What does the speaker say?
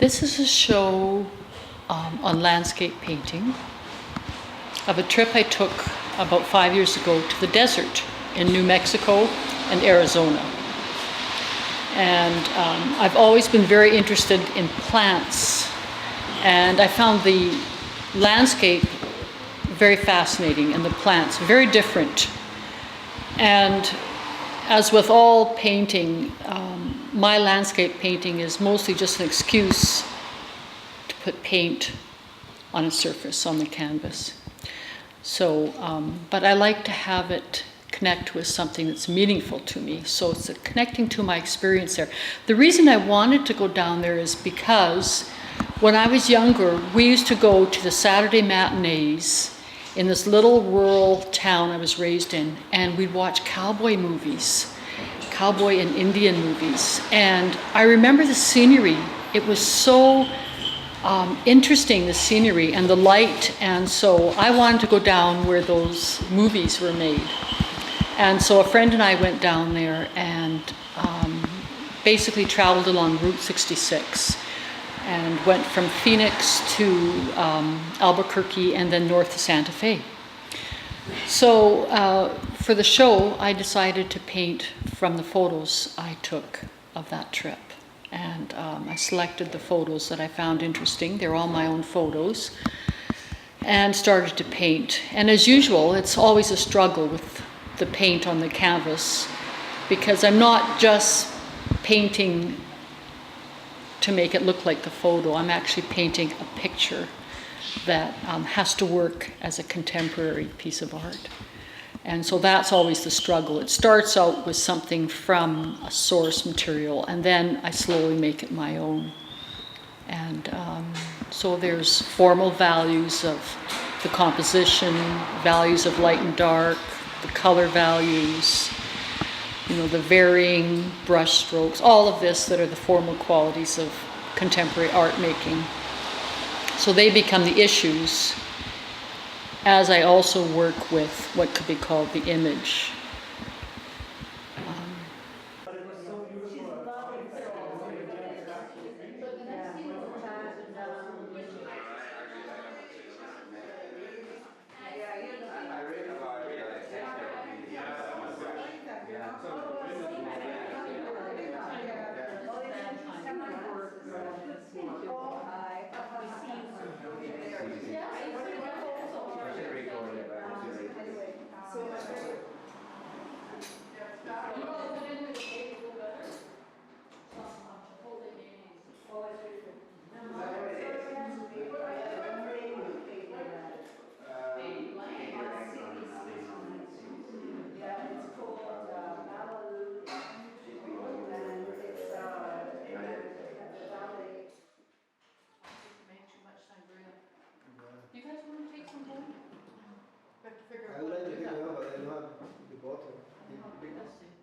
This is a show on landscape painting of a trip I took about 5 years ago to the desert in New Mexico and Arizona. And I've always been very interested in plants, and I found the landscape very fascinating and the plants very different. And as with all painting, my landscape painting is mostly just an excuse to put paint on a surface, on the canvas. So, but I like to have it connect with something that's meaningful to me. So it's connecting to my experience there. The reason I wanted to go down there is because when I was younger, we used to go to the Saturday matinees in this little rural town I was raised in, and we'd watch cowboy movies, cowboy and Indian movies. And I remember the scenery. It was so interesting, the scenery and the light. And so I wanted to go down where those movies were made. And so a friend and I went down there and basically traveled along Route 66 and went from Phoenix to Albuquerque and then north to Santa Fe. So for the show, I decided to paint from the photos I took of that trip. And I selected the photos that I found interesting. They're all my own photos. And started to paint. And as usual, it's always a struggle with the paint on the canvas, because I'm not just painting to make it look like the photo. I'm actually painting a picture that has to work as a contemporary piece of art. And so that's always the struggle. It starts out with something from a source material, and then I slowly make it my own. And so there's formal values of the composition, values of light and dark, the color values, you know, the varying brush strokes, all of this that are the formal qualities of contemporary art making. So they become the issues as I also work with what could be called the image. You guys want to take some home? We have to figure out I would what like to to do take that. it home, but I don't have the bottle. The big one. Let's see.